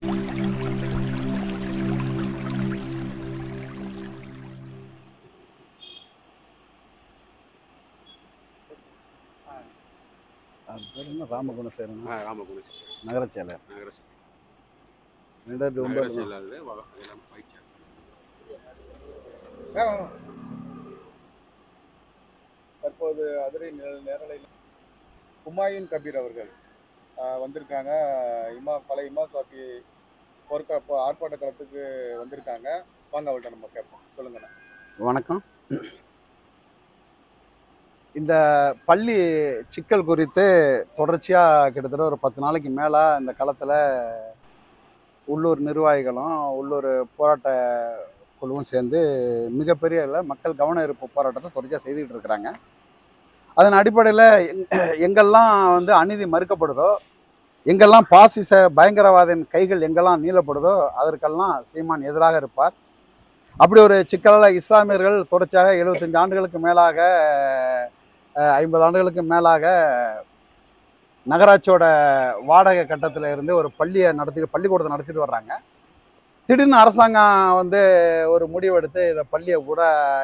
ராமகுணசேகரன் நகர செயலர். தற்போது அதிரை நேரலையில் ஹுமாயூன் கபீர் அவர்கள் வந்திருக்காங்க. பழைய இமா சாஃபி ஆர்ப்பாட்ட களத்துக்கு வந்திருக்காங்க. வாங்க அவள்கிட்ட நம்ம கேட்போம். சொல்லுங்கண்ணா. வணக்கம். இந்த பள்ளி சிக்கல் குறித்து தொடர்ச்சியாக கிட்டத்தட்ட ஒரு 10 நாளைக்கு மேலே இந்த களத்தில் உள்ளூர் நிர்வாகிகளும் உள்ளூர் போராட்ட குழுவும் சேர்ந்து மிகப்பெரிய மக்கள் கவன ஈர்ப்பு போராட்டத்தை தொடர்ச்சியாக செய்துக்கிட்டு இருக்கிறாங்க. அதன் அடிப்படையில் எங்கெல்லாம் அநீதி மறுக்கப்படுதோ, எங்கெல்லாம் பாசிச பயங்கரவாதின் கைகள் எங்கெல்லாம் நீளப்படுதோ அதற்கெல்லாம் சீமான் எதிராக இருப்பார். அப்படி ஒரு சிக்கலில் இஸ்லாமியர்கள் தொடர்ச்சியாக 75 ஆண்டுகளுக்கு மேலாக 50 ஆண்டுகளுக்கு மேலாக நகராட்சியோட வாடகை கட்டத்தில் இருந்து ஒரு பள்ளிக்கூடத்தை நடத்திட்டு வர்றாங்க. திடீர்னு அரசாங்கம் ஒரு முடிவெடுத்து இதை பள்ளியை கூட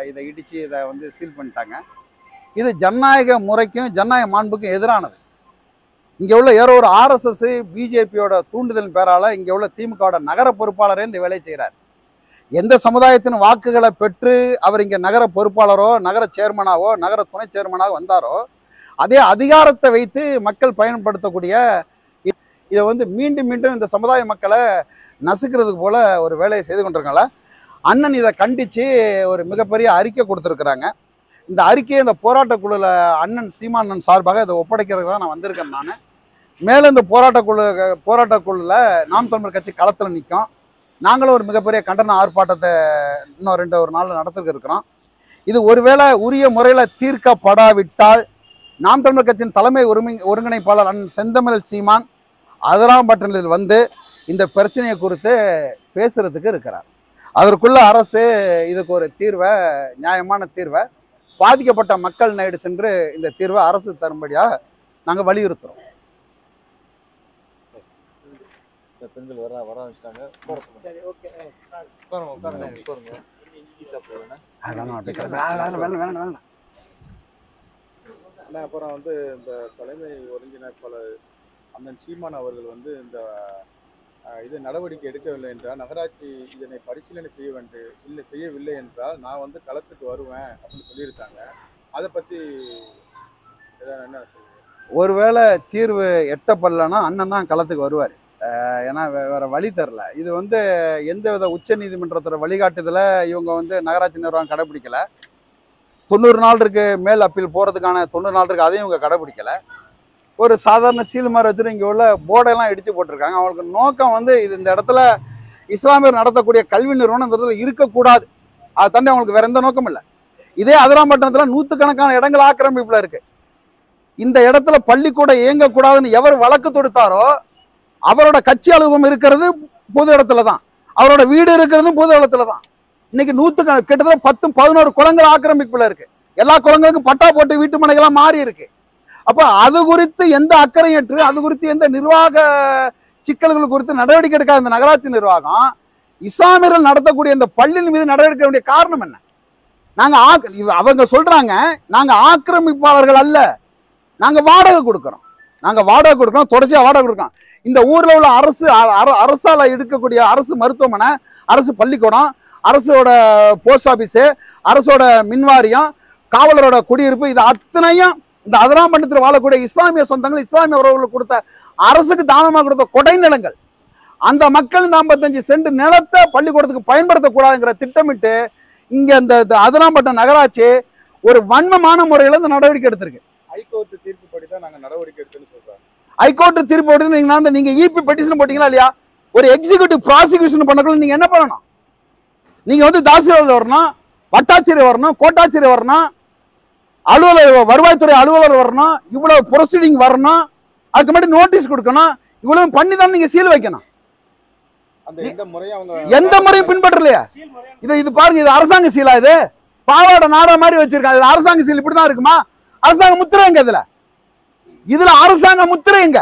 இதை இடித்து இதை சீல் பண்ணிட்டாங்க. இது ஜனநாயக முறைக்கும் ஜனநாயக மாண்புக்கும் எதிரானது. இங்கே உள்ள ஒரு RSS பிஜேபியோட தூண்டுதலின் பேரால் இங்கே உள்ள திமுகவோட நகர பொறுப்பாளரே இந்த வேலையை செய்கிறார். எந்த சமுதாயத்தின் வாக்குகளை பெற்று அவர் இங்கே நகர பொறுப்பாளரோ நகர சேர்மனாவோ நகர துணை சேர்மனாக வந்தாரோ அதே அதிகாரத்தை வைத்து மக்கள் பயன்படுத்தக்கூடிய இதை மீண்டும் மீண்டும் இந்த சமுதாய மக்களை நசுக்கிறதுக்கு போல ஒரு வேலையை செய்து கொண்டிருக்காங்கள. அண்ணன் இதை கண்டித்து ஒரு மிகப்பெரிய அறிக்கை கொடுத்துருக்குறாங்க. இந்த அறிக்கையை இந்த போராட்டக்குழுவில் அண்ணன் சீமானன் சார்பாக இதை ஒப்படைக்கிறதுக்கு தான் நான் வந்திருக்கேன். நான் மேலும் இந்த போராட்டக்குழுவில் நாம் தமிழர் கட்சி களத்தில் நிற்கும். நாங்களும் ஒரு மிகப்பெரிய கண்டன ஆர்ப்பாட்டத்தை இன்னும் ஒரு நாள் நடத்திட்டு இருக்கிறோம். இது ஒருவேளை உரிய முறையில் தீர்க்கப்படாவிட்டால் நாம் தமிழர் கட்சியின் தலைமை ஒருங்கிணைப்பாளர் அண்ணன் செந்தமிழ் சீமான் அதிராம்பட்டினத்தில் இந்த பிரச்சனையை குறித்து பேசுறதுக்கு இருக்கிறார். அதற்குள்ள அரசு இதுக்கு ஒரு தீர்வை, நியாயமான தீர்வை, பாதிக்கப்பட்ட மக்கள் நாயுடு சென்று இந்த தீர்வை அரசு தரும்படியாக நாங்கள் வலியுறுத்துகிறோம். பெண்கள் வர ஆரம்பிச்சிட்டாங்க. அப்புறம் இந்த தலைமை ஒருங்கிணைப்பாளர் அண்ணன் சீமான் அவர்கள் இந்த இது நடவடிக்கை எடுக்கவில்லை என்றால், நகராட்சி இதனை பரிசீலனை செய்யவில்லை என்றால் நான் களத்துக்கு வருவேன் அப்படின்னு சொல்லியிருக்காங்க. அதை பற்றி என்ன சொல்லுங்க? ஒருவேளை தீர்வு எட்டப்படலைன்னா அண்ணன் தான் களத்துக்கு வருவார். ஏன்னா வேற வழி தரல. இது எந்தவித உச்ச நீதிமன்றத்தோட வழிகாட்டுதல இவங்க நகராட்சி நிர்வாகம் கடைபிடிக்கல. 90 நாள் இருக்கு மேல் அப்பீல் போகிறதுக்கான 90 நாள் இருக்கு, அதையும் இவங்க கடைபிடிக்கல. ஒரு சாதாரண சீல் மாதிரி வச்சுட்டு இங்கே உள்ள போர்டெல்லாம் இடித்து போட்டிருக்காங்க. அவங்களுக்கு நோக்கம் இது இந்த இடத்துல இஸ்லாமியர் நடத்தக்கூடிய கல்வி நிறுவனம் இந்த இடத்துல இருக்கக்கூடாது. அதை தாண்டி அவங்களுக்கு வேற எந்த நோக்கமும் இல்லை. இதே அதிராம்பட்டினத்தில் 100கணக்கான இடங்கள் ஆக்கிரமிப்பில் இருக்கு. இந்த இடத்துல பள்ளிக்கூடம் இயங்கக்கூடாதுன்னு எவர் வழக்கு தொடுத்தாரோ அவரோட கட்சி அலுவலகம் இருக்கிறது பொது இடத்துல தான், அவரோட வீடு இருக்கிறதும் பொது இடத்துல தான். இன்னைக்கு கிட்டத்தட்ட 10-11 குளங்கள் ஆக்கிரமிப்புல இருக்கு. எல்லா குளங்களுக்கும் பட்டா போட்டு வீட்டு மனைகள்லாம் மாறி இருக்கு. அப்ப அது குறித்து எந்த அக்கறையற்று, அது குறித்து எந்த நிர்வாக சிக்கல்கள் குறித்து நடவடிக்கை எடுக்காத இந்த நகராட்சி நிர்வாகம் இஸ்லாமியர்கள் நடத்தக்கூடிய இந்த பள்ளியின் மீது நடவடிக்கை வேண்டிய காரணம் என்ன? அவங்க சொல்றாங்க நாங்க ஆக்கிரமிப்பாளர்கள் அல்ல, நாங்க வாடகை கொடுக்கிறோம், தொடர்ச்சியா வாடகை கொடுக்கிறோம். இந்த ஊர்ல உள்ள அரசால எடுக்கக்கூடிய அரசு மருத்துவமனை, அரசு பள்ளிக்கூடம், அரசோட போஸ்ட் ஆபீஸ், அரசோட மின்வாரியம், காவலரோட குடியிருப்பு, இது அத்தனையும் இந்த அதிராம்பட்டினத்தில் வாழக்கூடிய இஸ்லாமிய சொந்தங்கள், இஸ்லாமிய உறவுகளுக்கு கொடுத்த அரசுக்கு தானமாக கொடுத்த கொடை நிலங்கள். அந்த மக்கள் 45 சென்ட் நிலத்தை பள்ளிக்கூடத்துக்கு பயன்படுத்தக்கூடாதுங்கிற திட்டமிட்டு இங்க இந்த அதிராம்பட்டினம் நகராட்சி ஒரு வன்மமான முறையில் இந்த நடவடிக்கை எடுத்திருக்கு. ஹைகோர்ட் தீர்ப்புப்படி தான் நாங்கள் நடவடிக்கை எடுத்துன்னு சொல்றாங்க. ஹைகோர்ட் தீர்ப்பு எடுத்து நீங்க இபி பெட்டிஷன் போட்டீங்களா இல்லையா? ஒரு எக்ஸிக்யூட்டிவ் ப்ராசிக்யூஷன் பண்ணக்குள்ள நீங்க என்ன பண்ணணும்? நீங்க தாசில்தார் வரணும், வட்டாட்சியர் வரணும், கோட்டாட்சியர் வரணும், அலுவலர், வருவாய்த்துறை அலுவலர் வரணும், இவ்வளவு ப்ரொசீடிங் வரணும், அதுக்கு முன்னாடி நோட்டீஸ் கொடுக்கணும், இவ்வளவு பண்ணி தான் நீங்க சீல் வைக்கணும். எந்த முறையும் பின்பற்றலையா? இது பாருங்க, இது அரசாங்க சீலா? இது பாவாட நாடா மாதிரி வச்சிருக்காங்க. அரசாங்க சீல் இப்படிதான் இருக்குமா? அரசாங்க முத்திரை எங்க? இதுல அரசாங்க முத்திரை எங்க?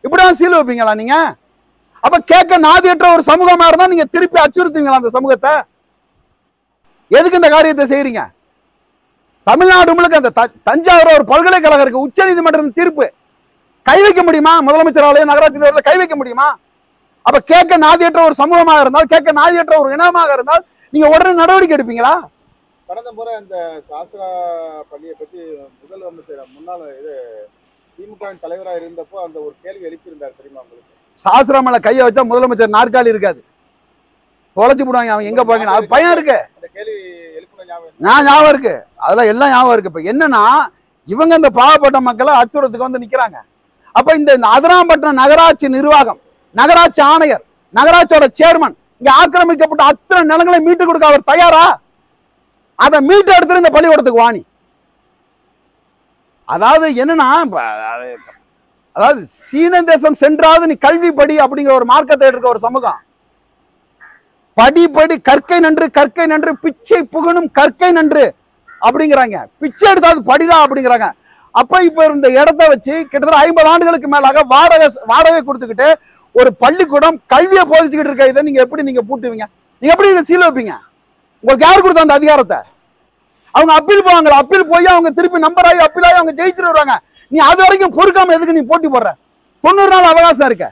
இப்படிதான் சீல் வைப்பீங்களா நீங்க? அப்ப கேட்க நாதியற்ற ஒரு சமூகமா இருந்தா நீங்க திருப்பி அச்சுறுத்துவீங்களா அந்த சமூகத்தை? எதுக்கு இந்த காரியத்தை செய்யறீங்க? தமிழ்நாடு முழுக்க அந்த தஞ்சாவூர் ஒரு பல்கலைக்கழகம் இருக்கு, உச்ச நீதிமன்றத்தின் தீர்ப்பு கை வைக்க முடியுமா? முதலமைச்சராலயோ நகராட்சி கை வைக்க முடியுமா? அப்ப கேட்க நாதியற்ற ஒரு சமூகமாக இருந்தால், கேட்க நாதியற்ற ஒரு இனமாக இருந்தால் நீங்க உடனே நடவடிக்கை எடுப்பீங்களா? கடந்த முறை அந்த சாஸ்திரா பள்ளியை பத்தி முதலமைச்சர் முன்னாள் இது திமுகவின் தலைவராக இருந்தப்போ அந்த ஒரு கேள்வி எழுப்பியிருந்தார் தெரியுமா உங்களுக்கு? சாஸ்திரா மேல கையை வச்சா முதலமைச்சர் நாற்காலி இருக்காது, தொலைச்சு போடுவாங்க. அவன் எங்க போங்க, அது பயம் இருக்கு. அந்த கேள்வி எழுப்பின ஞாபகம் இருக்கு, அதெல்லாம் எல்லாம் ஞாபகம் இருக்கு. இப்ப என்னன்னா இவங்க இந்த பாவப்பட்ட மக்களை அச்சுறுத்துக்கு வந்து நிக்கிறாங்க. அப்ப இந்த அதிராம்பட்டினம் நகராட்சி நிர்வாகம், நகராட்சி ஆணையர், நகராட்சியோட சேர்மன் இங்க ஆக்கிரமிக்கப்பட்ட அத்தனை நிலங்களை மீட்டு கொடுக்க அவர் தயாரா? அதை மீட்டு எடுத்துட்டு இந்த பள்ளிக்கூடத்துக்கு வாணி. அதாவது என்னன்னா, அதாவது சீன தேசம் சென்றாவது நீ கல்வி படி அப்படிங்கிற ஒரு மார்க்கத்தை எடுக்க ஒரு சமூகம். படி படி கற்கை நன்று, கற்கை நன்று, பிச்சை புகணும் கற்கை நன்று அப்படிங்கிறாங்க. பிச்சை எடுத்தாவது படிடா அப்படிங்கிறாங்க. அப்ப இப்ப இந்த இடத்த வச்சு கிட்டத்தட்ட 50 ஆண்டுகளுக்கு மேலாக வாடகை கொடுத்துக்கிட்டு ஒரு பள்ளிக்கூடம் கல்வியை போதிச்சுக்கிட்டு இருக்க இதை நீங்க எப்படி நீங்க பூட்டுவீங்க? நீங்க எப்படி இதை சீல் வைப்பீங்க? உங்களுக்கு யார் கொடுத்த அந்த அதிகாரத்தை? அவங்க அப்பீல் போவாங்க, அப்பீல் போய் அவங்க திருப்பி நம்பர் ஆகி அப்பீல் ஆகி அவங்க ஜெயிச்சுட்டு வருவாங்க. நீ அது வரைக்கும் பொறுக்காம எதுக்கு நீ போட்டி போடுற? 90 நாள் அவகாசம் இருக்க.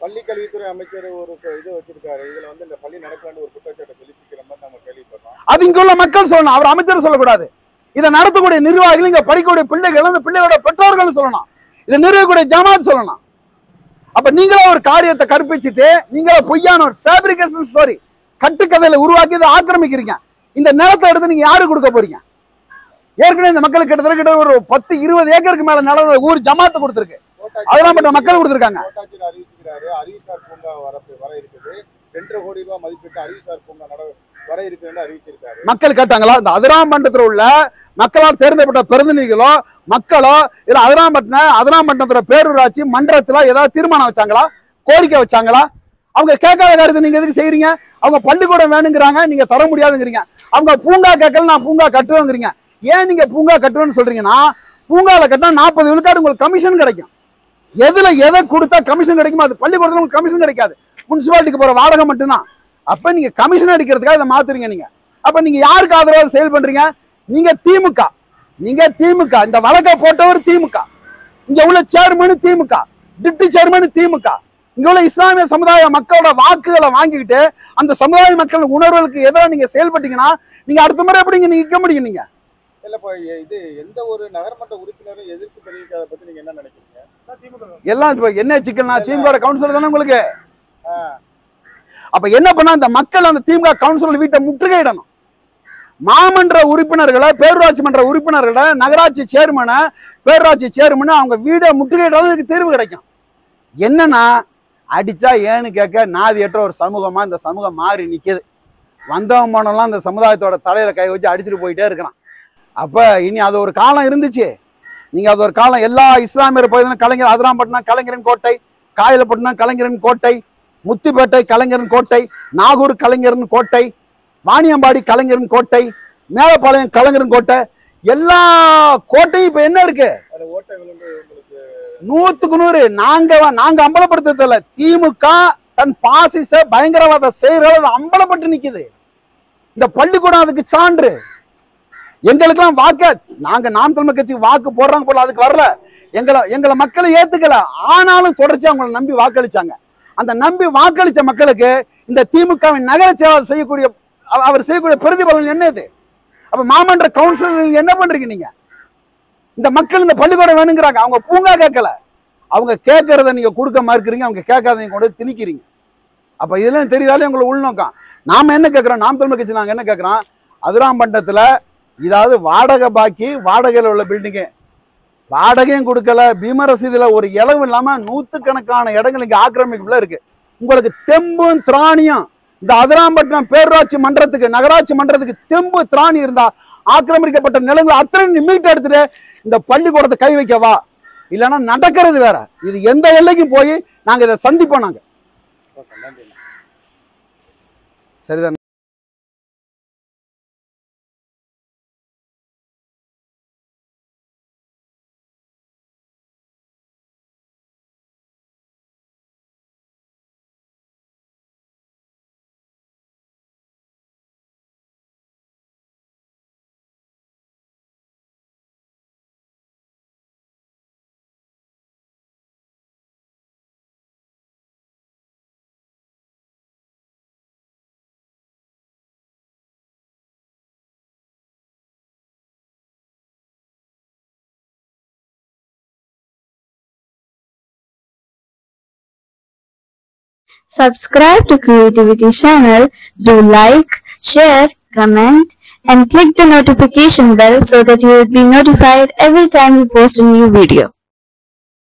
பள்ளி கல்வித்துறை அமைச்சர் ஒரு இது வச்சிருக்காரு, இதுல வந்து இந்த பள்ளி நடக்கலான்னு ஒரு குற்றச்சாட்டை வெளிப்பிக்கிற மாதிரி நம்ம கேள்விப்படுறோம். அது இங்க உள்ள மக்கள் சொல்லணும், அவர் அமைச்சர் சொல்லக்கூடாது. இதை நடத்தக்கூடிய நிர்வாகிகள், இங்க படிக்கக்கூடிய பிள்ளைகள், அந்த பிள்ளைகளோட பெற்றோர்கள் சொல்லணும், இதை நிறுவக்கூடிய ஜமாத் சொல்லணும். அப்ப நீங்களா ஒரு காரியத்தை கற்பிச்சுட்டு நீங்களா பொய்யான ஒரு ஃபேப்ரிகேஷன் ஸ்டோரி கட்டுக்கதையில உருவாக்கி இதை ஆக்கிரமிக்கிறீங்க. இந்த நிலத்தை எடுத்து நீங்க யாரு கொடுக்க போறீங்க? ஏற்கனவே இந்த மக்களுக்கு கிட்ட ஒரு 10-20 ஏக்கருக்கு மேல நிலம் ஊர் ஜமாத்து கொடுத்துருக்கு, அதெல்லாம் பட்ட மக்கள் கொடுத்துருக்காங்க. அறிவிக்கிறாரு, அறிவிசார் பூங்கா வர இருக்குது, 2.5 கோடி ரூபாய் மதிப்பிட்டு அறிவிசார் பூங்கா வர இருக்குன்னு அறிவிச்சிருக்காரு. மக்கள் கேட்டாங்களா? இந்த அதிராம்பட்டினத்தில் உள்ள மக்களால் தேர்ந்தெடுக்கப்பட்ட பிரதிநிதிகளோ மக்களோ இல்ல அதிராம்பட்டினத்துல பேரூராட்சி மன்றத்துல ஏதாவது தீர்மானம் வச்சாங்களா? கோரிக்கை வச்சாங்களா? அவங்க கேட்காத காரியத்தை நீங்க எதுக்கு செய்யறீங்க? அவங்க பள்ளிக்கூடம் வேணுங்கிறாங்க, நீங்க தர முடியாதுங்கிறீங்க. அவங்க பூங்கா கேட்கல, நான் பூங்கா கட்டுவேங்கிறீங்க. ஏன் நீங்க பூங்கா கட்டுவேன்னு சொல்றீங்கன்னா, பூங்கால கட்டினா 40 விழுக்காடு உங்களுக்கு கமிஷன் கிடைக்கும். எதுல எதை கொடுத்தா கமிஷன் கிடைக்குமோ அது பள்ளிக்கூடத்துல உங்களுக்கு கமிஷன் கிடைக்காது, முனிசிபாலிட்டிக்கு போற வாடகை மட்டும்தான். அப்ப நீங்க கமிஷன் அடிக்கிறதுக்காக இதை மாத்துறீங்க நீங்க. அப்ப நீங்க யாருக்கு ஆதரவாக செயல் பண்றீங்க? நீங்க திமுக. நீங்க திமுக, இந்த வழக்கை போட்டவர் திமுக, இங்க உள்ள சேர்மன் திமுக, டிப்டி சேர்மன் திமுக, இங்க உள்ள இஸ்லாமிய சமுதாய மக்களோட வாக்குகளை வாங்கிக்கிட்டு அந்த சமுதாய மக்கள் உணர்வுகளுக்கு எதிராக நீங்க செயல்பட்டீங்கன்னா நீங்க அடுத்த முறை எப்படி நீங்க நிற்க முடியும்? நீங்க இல்லப்பா, இது எந்த ஒரு நகர்மன்ற உறுப்பினரும் எதிர்ப்பு தெரிவிக்காத பத்தி நீங்க என்ன நினைக்கிறீங்க? எல்லாம் என்ன சிக்கல்னா திமுக கவுன்சிலர் தானே உங்களுக்கு. அப்ப என்ன பண்ணா இந்த மக்கள் அந்த திமுக கவுன்சிலர் வீட்டை முற்றுகையிடணும். மாமன்ற உறுப்பினர்களை, பேரூராட்சி மன்ற உறுப்பினர்களை, நகராட்சி சேர்மனை, பேரூராட்சி சேர்மனை அவங்க வீடை முற்றுகையிடாததுக்கு தீர்வு கிடைக்கும். என்னன்னா அடிச்சா ஏன்னு கேட்க நாதியற்ற ஒரு சமூகமா இந்த சமூகம் மாறி நிக்குது. வந்தவன் போனெல்லாம் இந்த சமுதாயத்தோட தலையில கை வச்சு அடிச்சுட்டு போயிட்டே இருக்கிறான். அப்ப இனி அது ஒரு காலம் இருந்துச்சு. நீங்க அது ஒரு காலம் எல்லா இஸ்லாமியர் பகுதியிலும் கலைஞர், அதிராம்பட்டினம் கலைஞரின் கோட்டை, காயலப்பட்டினம் கலைஞரின் கோட்டை, முத்துப்பேட்டை கலைஞரின் கோட்டை, நாகூர் கலைஞரின் கோட்டை, வாணியம்பாடி கலைஞரின் கோட்டை, மேலப்பாளையம் கலைஞரின் கோட்டை, எல்லா கோட்டையும் இப்ப என்ன இருக்கு? 100க்கு 100 நாங்க அம்பலப்படுத்தல. திமுக தன் பாசிச பயங்கரவாத செயல்களை அம்பலப்பட்டு நிக்குது. இந்த பள்ளிக்கூடம் அதுக்கு சான்று. எங்களுக்கெல்லாம் வாக்கு, நாங்க நாம் தமிழர் கட்சிக்கு வாக்கு போடுறாங்க போல, அதுக்கு வரல. எங்களை மக்களை ஏத்துக்கல, ஆனாலும் தொடர்ச்சி அவங்களை நம்பி வாக்களிச்சாங்க. அந்த நம்பி வாக்களிச்ச மக்களுக்கு இந்த திமுகவின் நகர செயலாளர் செய்யக்கூடிய அவர் செய்யக்கூடிய பிரதிபலன் என்ன இது? அப்ப மாமன்ற கவுன்சிலர் என்ன பண்றீங்க நீங்க? இந்த மக்கள் இந்த பள்ளிக்கூடம் வேணுங்கிறாங்க, அவங்க பூங்கா கேட்கல. அவங்க கேட்கறத நீங்க கொடுக்க மறுக்கிறீங்க, அவங்க கேட்காதீங்க கொண்டு திணிக்கிறீங்க. அப்ப இதுல தெரியுதாலே உங்களுக்கு உள்நோக்கம். நாம என்ன கேட்கிறோம்? நாம் தமிழர் கட்சி நாங்க என்ன கேட்கிறோம்? அதிராம்பட்டினத்துல இதாவது வாடகை பாக்கி, வாடகையில் உள்ள பில்டிங்கு வாடகையும் கொடுக்கல, பீம ரசீதுல ஒரு இளவு இல்லாம 100கணக்கான இடங்கள் இங்க ஆக்கிரமிப்புல இருக்கு. உங்களுக்கு தெம்பும் திராணியும் இந்த அதிராம்பட்டினம் பேரூராட்சி மன்றத்துக்கு, நகராட்சி மன்றத்துக்கு தெம்பு திராணி இருந்தா ஆக்கிரமிக்கப்பட்ட நிலங்களை அத்தனை மீட்டு எடுத்துட்டு இந்த பள்ளிக்கூடத்தை கை வைக்கவா? இல்லைன்னா நடக்கிறது வேற. இது எந்த எல்லைக்கும் போய் நாங்க இதை சந்திப்போம். நாங்க சரிதான். Subscribe to Creativity channel, do like, share, comment and click the notification bell so that you will be notified every time we post a new video.